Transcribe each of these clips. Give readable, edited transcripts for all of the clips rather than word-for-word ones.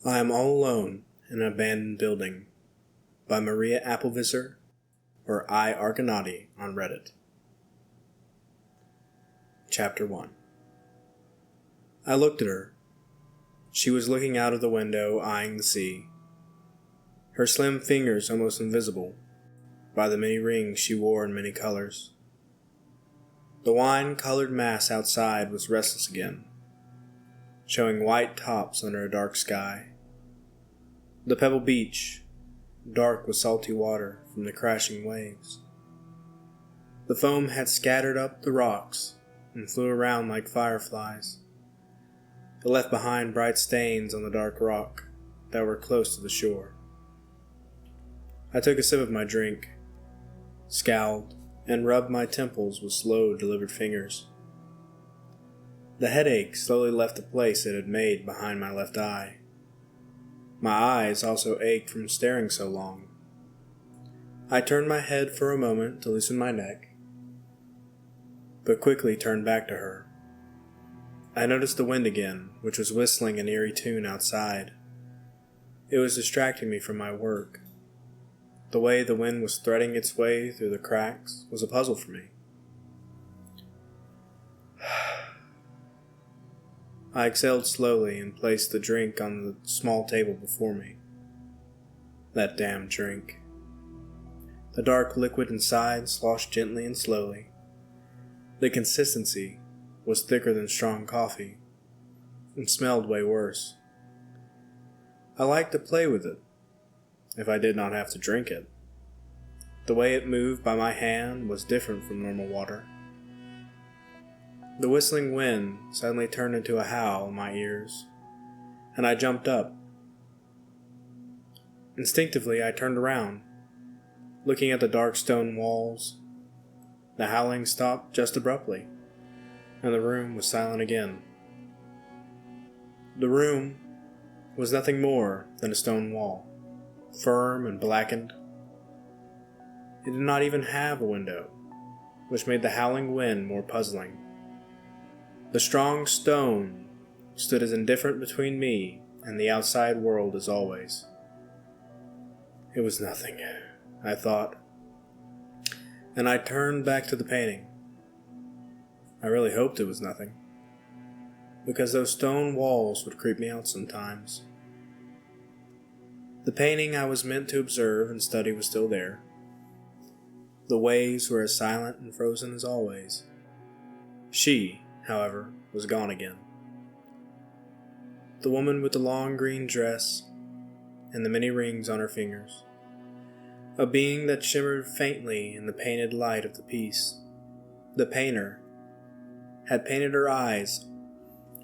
I Am All Alone in an Abandoned Building by Maria Applevisser or IArgonauty on Reddit. Chapter 1. I looked at her. She was looking out of the window, eyeing the sea. Her slim fingers almost invisible by the many rings she wore in many colors. The wine-colored mass outside was restless again, showing white tops under a dark sky. The pebble beach, dark with salty water from the crashing waves. The foam had scattered up the rocks and flew around like fireflies. It left behind bright stains on the dark rock that were close to the shore. I took a sip of my drink, scowled, and rubbed my temples with slow, deliberate fingers. The headache slowly left the place it had made behind my left eye. My eyes also ached from staring so long. I turned my head for a moment to loosen my neck, but quickly turned back to her. I noticed the wind again, which was whistling an eerie tune outside. It was distracting me from my work. The way the wind was threading its way through the cracks was a puzzle for me. I exhaled slowly and placed the drink on the small table before me. That damn drink. The dark liquid inside sloshed gently and slowly. The consistency was thicker than strong coffee, and smelled way worse. I liked to play with it, if I did not have to drink it. The way it moved by my hand was different from normal water. The whistling wind suddenly turned into a howl in my ears, and I jumped up. Instinctively, I turned around, looking at the dark stone walls. The howling stopped just abruptly, and the room was silent again. The room was nothing more than a stone wall, firm and blackened. It did not even have a window, which made the howling wind more puzzling. The strong stone stood as indifferent between me and the outside world as always. It was nothing, I thought, and I turned back to the painting. I really hoped it was nothing, because those stone walls would creep me out sometimes. The painting I was meant to observe and study was still there. The waves were as silent and frozen as always. She, however, was gone again. The woman with the long green dress and the many rings on her fingers. A being that shimmered faintly in the painted light of the piece. The painter had painted her eyes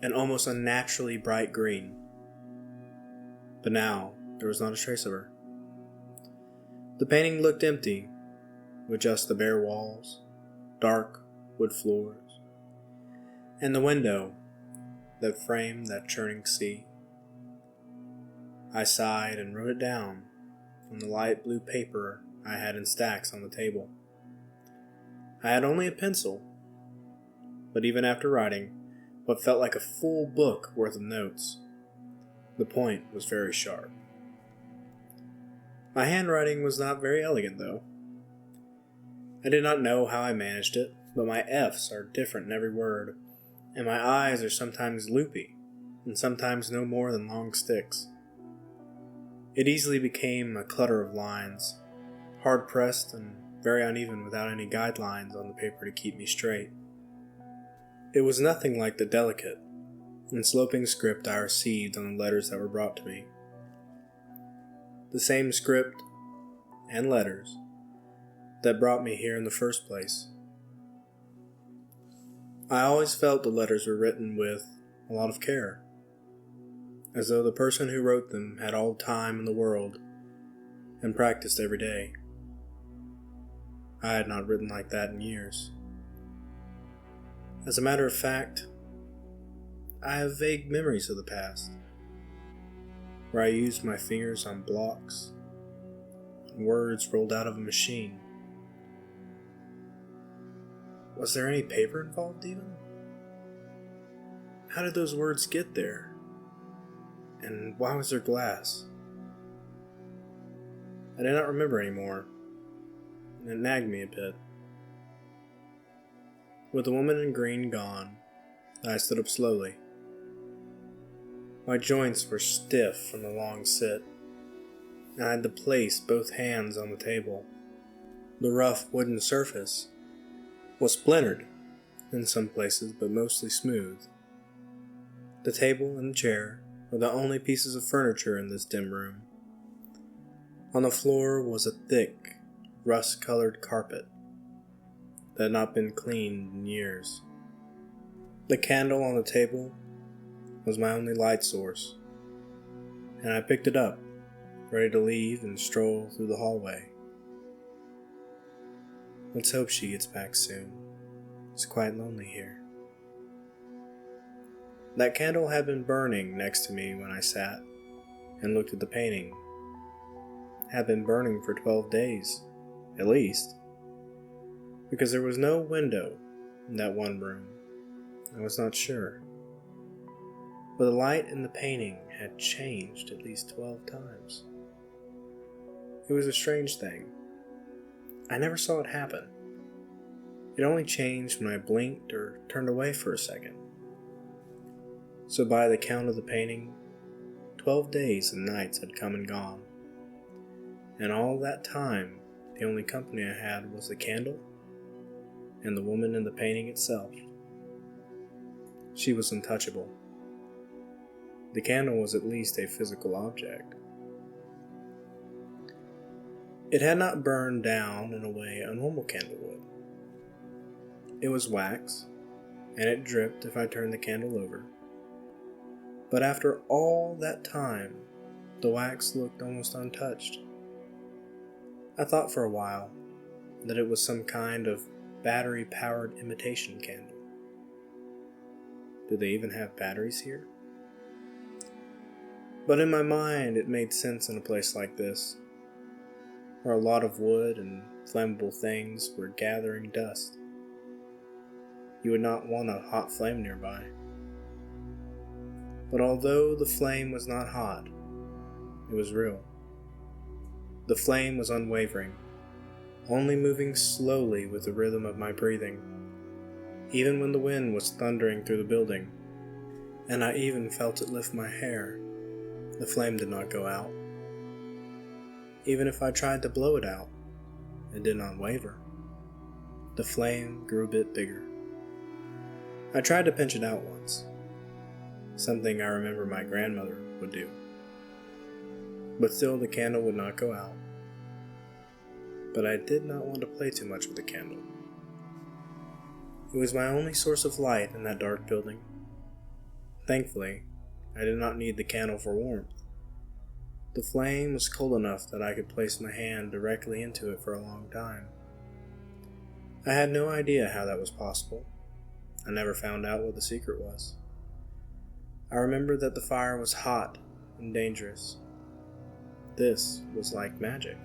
an almost unnaturally bright green. But now there was not a trace of her. The painting looked empty, with just the bare walls, dark wood floors, and the window that framed that churning sea. I sighed and wrote it down on the light blue paper I had in stacks on the table. I had only a pencil, but even after writing what felt like a full book worth of notes, the point was very sharp. My handwriting was not very elegant, though. I did not know how I managed it, but my F's are different in every word, and my eyes are sometimes loopy, and sometimes no more than long sticks. It easily became a clutter of lines, hard-pressed and very uneven without any guidelines on the paper to keep me straight. It was nothing like the delicate and sloping script I received on the letters that were brought to me. The same script and letters that brought me here in the first place. I always felt the letters were written with a lot of care, as though the person who wrote them had all the time in the world and practiced every day. I had not written like that in years. As a matter of fact, I have vague memories of the past, where I used my fingers on blocks and words rolled out of a machine. Was there any paper involved even? How did those words get there? And why was there glass? I did not remember anymore, and it nagged me a bit. With the woman in green gone, I stood up slowly. My joints were stiff from the long sit, and I had to place both hands on the table. The rough wooden surface was splintered in some places, but mostly smooth. The table and the chair were the only pieces of furniture in this dim room. On the floor was a thick, rust-colored carpet that had not been cleaned in years. The candle on the table was my only light source, and I picked it up, ready to leave and stroll through the hallway. Let's hope she gets back soon. It's quite lonely here. That candle had been burning next to me when I sat and looked at the painting. It had been burning for 12 days, at least, because there was no window in that one room. I was not sure, but the light in the painting had changed at least 12 times. It was a strange thing. I never saw it happen. It only changed when I blinked or turned away for a second. So by the count of the painting, 12 days and nights had come and gone. And all that time, the only company I had was the candle and the woman in the painting itself. She was untouchable. The candle was at least a physical object. It had not burned down in a way a normal candle would. It was wax, and it dripped if I turned the candle over. But after all that time, the wax looked almost untouched. I thought for a while that it was some kind of battery-powered imitation candle. Do they even have batteries here? But in my mind, it made sense in a place like this, where a lot of wood and flammable things were gathering dust. You would not want a hot flame nearby. But although the flame was not hot, it was real. The flame was unwavering, only moving slowly with the rhythm of my breathing, even when the wind was thundering through the building, and I even felt it lift my hair. The flame did not go out. Even if I tried to blow it out, it did not waver. The flame grew a bit bigger. I tried to pinch it out once, something I remember my grandmother would do. But still the candle would not go out. But I did not want to play too much with the candle. It was my only source of light in that dark building. Thankfully, I did not need the candle for warmth. The flame was cold enough that I could place my hand directly into it for a long time. I had no idea how that was possible. I never found out what the secret was. I remember that the fire was hot and dangerous. This was like magic.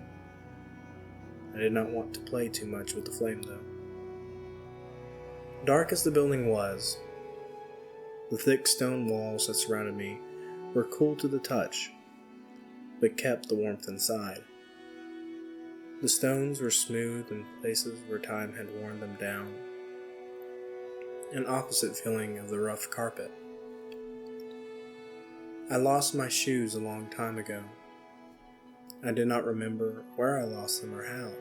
I did not want to play too much with the flame, though. Dark as the building was, the thick stone walls that surrounded me were cool to the touch, but kept the warmth inside. The stones were smooth in places where time had worn them down, an opposite feeling of the rough carpet. I lost my shoes a long time ago. I did not remember where I lost them or how.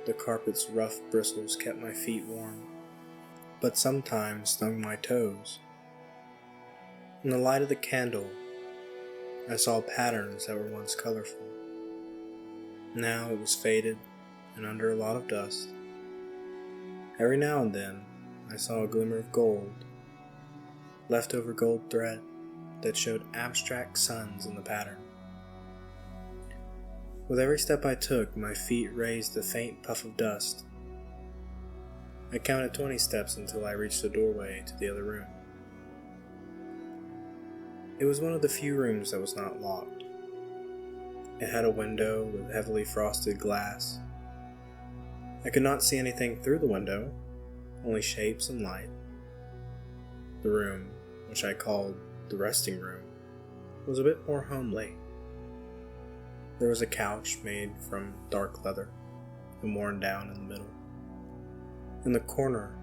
The carpet's rough bristles kept my feet warm, but sometimes stung my toes. In the light of the candle, I saw patterns that were once colorful. Now it was faded and under a lot of dust. Every now and then, I saw a glimmer of gold, leftover gold thread that showed abstract suns in the pattern. With every step I took, my feet raised a faint puff of dust. I counted 20 steps until I reached the doorway to the other room. It was one of the few rooms that was not locked. It had a window with heavily frosted glass. I could not see anything through the window, only shapes and light. The room, which I called the resting room, was a bit more homely. There was a couch made from dark leather and worn down in the middle. In the corner,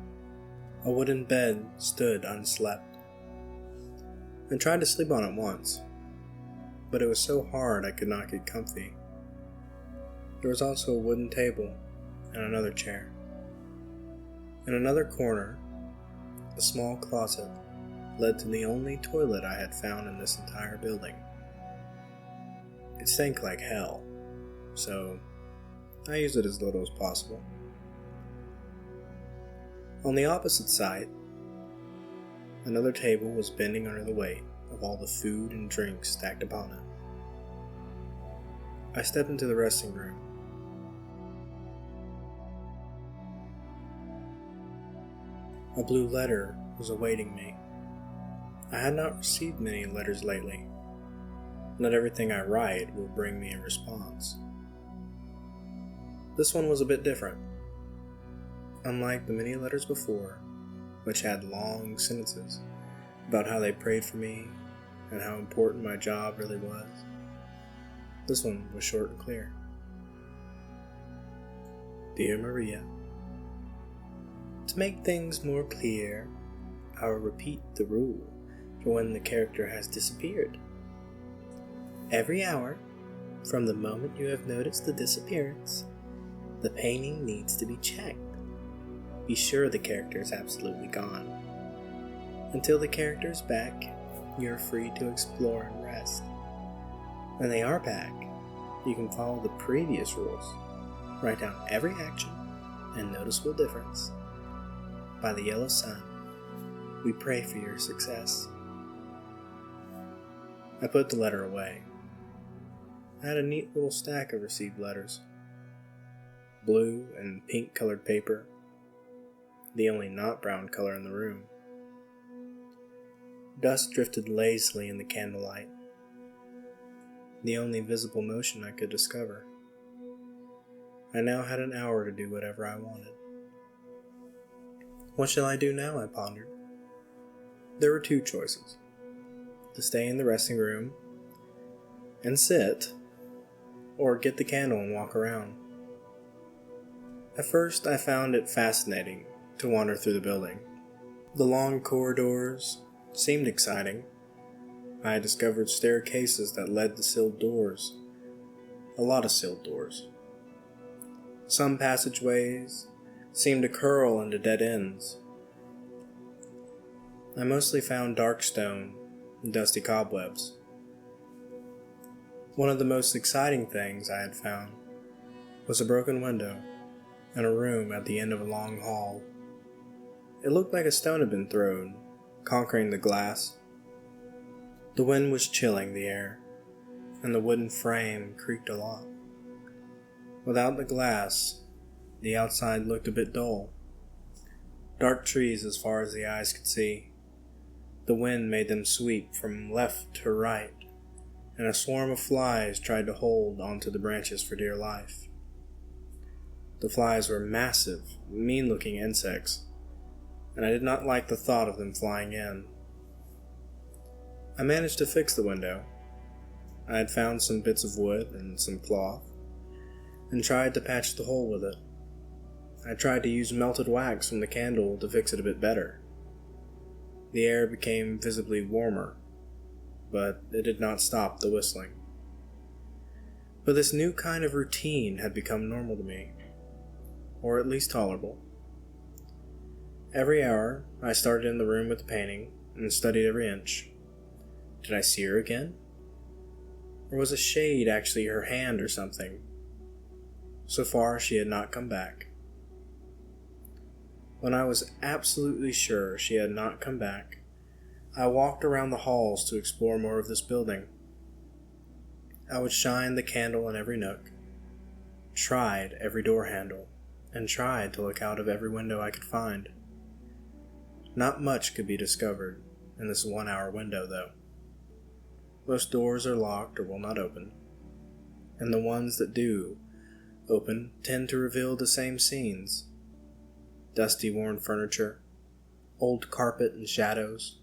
a wooden bed stood unslept. I tried to sleep on it once, but it was so hard I could not get comfy. There was also a wooden table and another chair. In another corner, a small closet led to the only toilet I had found in this entire building. It stank like hell, so I used it as little as possible. On the opposite side, another table was bending under the weight of all the food and drinks stacked upon it. I stepped into the resting room. A blue letter was awaiting me. I had not received many letters lately. Not everything I write will bring me a response. This one was a bit different. Unlike the many letters before, which had long sentences about how they prayed for me and how important my job really was, this one was short and clear. Dear Maria, to make things more clear, I will repeat the rule for when the character has disappeared. Every hour, from the moment you have noticed the disappearance, the painting needs to be checked. Be sure the character is absolutely gone. Until the character is back, you are free to explore and rest. When they are back, you can follow the previous rules. Write down every action and noticeable difference. By the yellow sun, we pray for your success. I put the letter away. I had a neat little stack of received letters. Blue and pink colored paper, the only not brown color in the room. Dust drifted lazily in the candlelight, the only visible motion I could discover. I now had an hour to do whatever I wanted. What shall I do now? I pondered. There were two choices: to stay in the resting room and sit, or get the candle and walk around. At first, I found it fascinating to wander through the building. The long corridors seemed exciting. I had discovered staircases that led to sealed doors. A lot of sealed doors. Some passageways seemed to curl into dead ends. I mostly found dark stone and dusty cobwebs. One of the most exciting things I had found was a broken window in a room at the end of a long hall. It looked like a stone had been thrown, conquering the glass. The wind was chilling the air, and the wooden frame creaked a lot. Without the glass, the outside looked a bit dull. Dark trees as far as the eyes could see. The wind made them sweep from left to right, and a swarm of flies tried to hold onto the branches for dear life. The flies were massive, mean-looking insects, and I did not like the thought of them flying in. I managed to fix the window. I had found some bits of wood and some cloth, and tried to patch the hole with it. I tried to use melted wax from the candle to fix it a bit better. The air became visibly warmer, but it did not stop the whistling. But this new kind of routine had become normal to me, or at least tolerable. Every hour, I started in the room with the painting and studied every inch. Did I see her again? Or was a shade actually her hand or something? So far, she had not come back. When I was absolutely sure she had not come back, I walked around the halls to explore more of this building. I would shine the candle in every nook, tried every door handle, and tried to look out of every window I could find. Not much could be discovered in this 1-hour window, though. Most doors are locked or will not open, and the ones that do open tend to reveal the same scenes: dusty worn furniture, old carpet and shadows.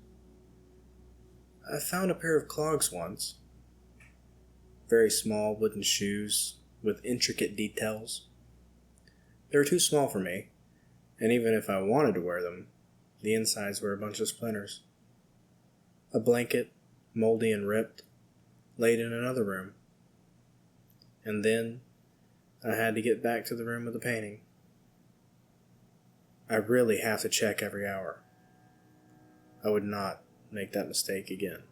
I found a pair of clogs once. Very small wooden shoes with intricate details. They were too small for me, and even if I wanted to wear them, the insides were a bunch of splinters. A blanket, moldy and ripped, laid in another room. And then I had to get back to the room with the painting. I really have to check every hour. I would not make that mistake again.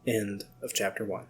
End of chapter 1.